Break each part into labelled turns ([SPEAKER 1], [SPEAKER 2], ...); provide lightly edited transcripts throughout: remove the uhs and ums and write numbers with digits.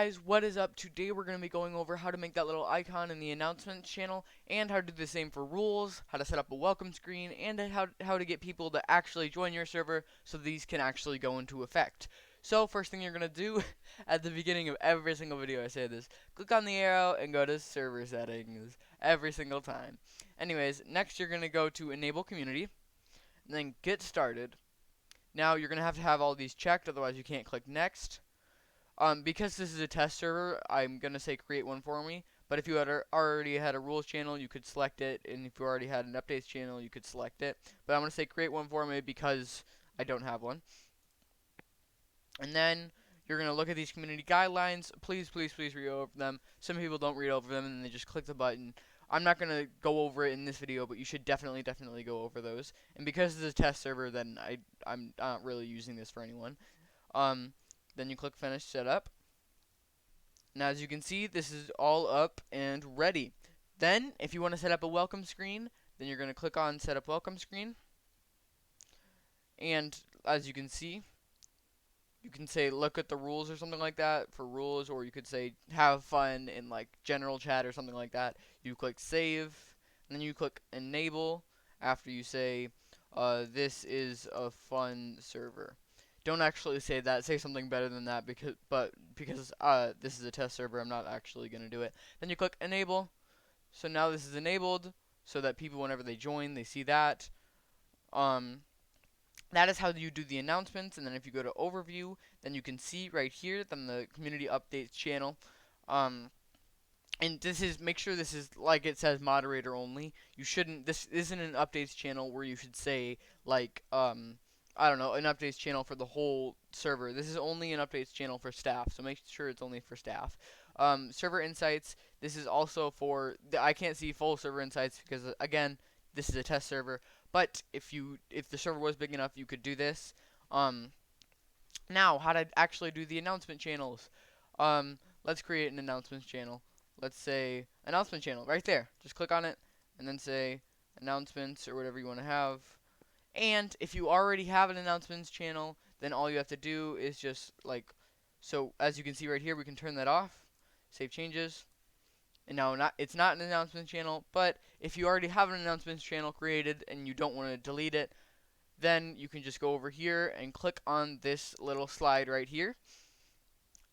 [SPEAKER 1] guys, what is up? Today we're going to be going over how to make that little icon in the announcements channel, and how to do the same for rules, how to set up a welcome screen, and how to get people to actually join your server so these can actually go into effect. So first thing you're going to do, at the beginning of every single video I say this, click on the arrow and go to server settings every single time. Anyways, next you're going to go to enable community, and then get started. Now you're going to have all these checked, otherwise you can't click next. Because this is a test server, I'm going to say create one for me. But if you had already had a rules channel, you could select it. And if you already had an updates channel, you could select it. But I'm going to say create one for me because I don't have one. And then you're going to look at these community guidelines. Please, please, please read over them. Some people don't read over them and they just click the button. I'm not going to go over it in this video, but you should definitely go over those. And because this is a test server, then I'm not really using this for anyone. Then you click Finish Setup. Now as you can see, this is all up and ready. Then, if you want to set up a welcome screen, then you're going to click on Set up Welcome Screen. And as you can see, you can say look at the rules or something like that for rules, or you could say have fun in like general chat or something like that. You click Save, and then you click Enable after you say this is a fun server. Don't actually say that. Say something better than that because this is a test server, I'm not actually going to do it. Then you click Enable. So now this is enabled so that people, whenever they join, they see that. That is how you do the announcements. And then if you go to Overview, then you can see right here then the Community Updates channel. And this is, make sure this is, like it says, moderator only. You shouldn't, this isn't an updates channel where you should say, like, I don't know, an updates channel for the whole server. This is only an updates channel for staff, so make sure it's only for staff. Server insights, this is also for, I can't see full server insights because, again, this is a test server. But if the server was big enough, you could do this. Now, how to actually do the announcement channels. Let's create an announcements channel. Let's say announcement channel right there. Just click on it and then say announcements or whatever you want to have. And if you already have an announcements channel, then all you have to do is just like, so as you can see right here, we can turn that off, save changes. And now it's not an announcements channel, but if you already have an announcements channel created and you don't want to delete it, then you can just go over here and click on this little slide right here,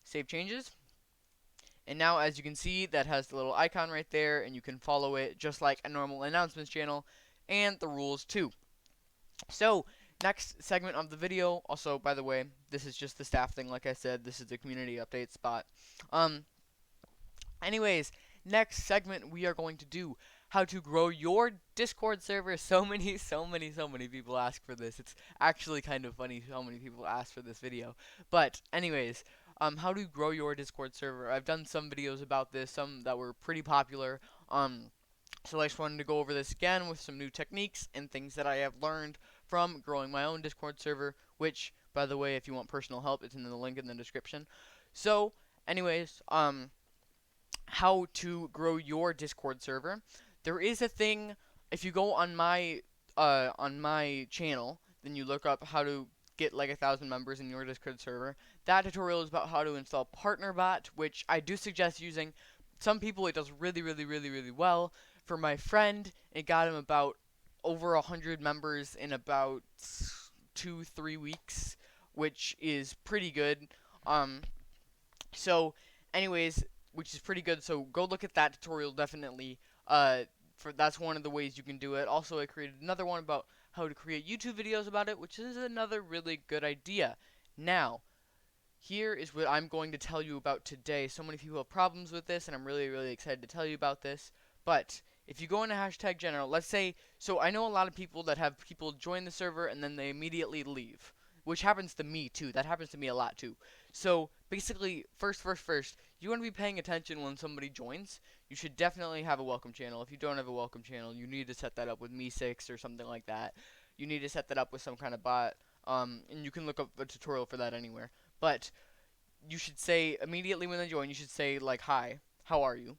[SPEAKER 1] save changes. And now as you can see, that has the little icon right there, and you can follow it just like a normal announcements channel, and the rules too. So, next segment of the video, also, by the way, this is just the staff thing, like I said, this is the community update spot. Anyways, next segment we are going to do how to grow your Discord server. So many people ask for this. It's actually kind of funny how many people ask for this video. But, anyways, how to grow your Discord server. I've done some videos about this, some that were pretty popular. So I just wanted to go over this again with some new techniques and things that I have learned from growing my own Discord server, which, by the way, if you want personal help, it's in the link in the description. So, anyways, how to grow your Discord server. There is a thing, if you go on my channel, then you look up how to get like 1,000 members in your Discord server. That tutorial is about how to install PartnerBot, which I do suggest using. Some people it does really well. For my friend, it got him about over 100 members in about 2-3 weeks, which is pretty good. So, anyways, which is pretty good. So go look at that tutorial definitely. That's one of the ways you can do it. Also, I created another one about how to create YouTube videos about it, which is another really good idea. Now, here is what I'm going to tell you about today. So many people have problems with this, and I'm really excited to tell you about this. But if you go into hashtag general, let's say, so I know a lot of people that have people join the server and then they immediately leave, which happens to me too. That happens to me a lot too. So basically, first, you want to be paying attention when somebody joins. You should definitely have a welcome channel. If you don't have a welcome channel, you need to set that up with Me6 or something like that. You need to set that up with some kind of bot, and you can look up a tutorial for that anywhere. But you should say immediately when they join, you should say like, hi, how are you?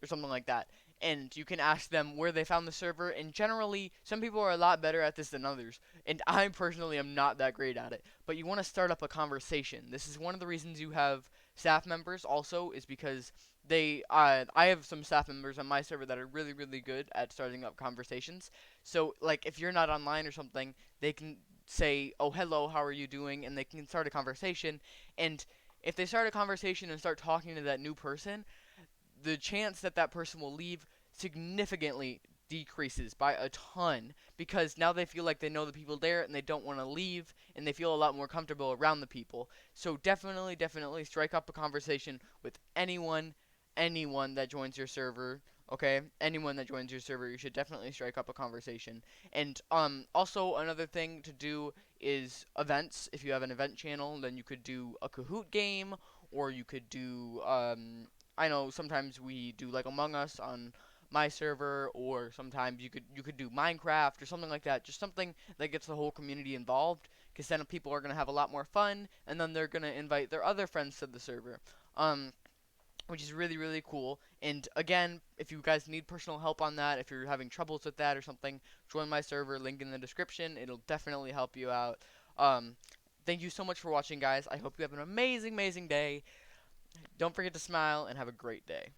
[SPEAKER 1] Or something like that. And you can ask them where they found the server, and generally, some people are a lot better at this than others, and I personally am not that great at it. But you want to start up a conversation. This is one of the reasons you have staff members also is because I have some staff members on my server that are really really good at starting up conversations. So like if you're not online or something, they can say, "Oh, hello, how are you doing?" and they can start a conversation. And if they start a conversation and start talking to that new person, the chance that that person will leave significantly decreases by a ton, because now they feel like they know the people there and they don't want to leave, and they feel a lot more comfortable around the people. So definitely, definitely strike up a conversation with anyone that joins your server. Okay, anyone that joins your server, you should definitely strike up a conversation. And also another thing to do is events. If you have an event channel, then you could do a Kahoot game, or you could do I know sometimes we do like Among Us on my server, or sometimes you could do Minecraft or something like that. Just something that gets the whole community involved, because then people are gonna have a lot more fun, and then they're gonna invite their other friends to the server. Um, which is really really cool. And again, if you guys need personal help on that, if you're having troubles with that or something, join my server. Link in the description. It'll definitely help you out. Um, thank you so much for watching, guys. I hope you have an amazing amazing day. Don't forget to smile and have a great day.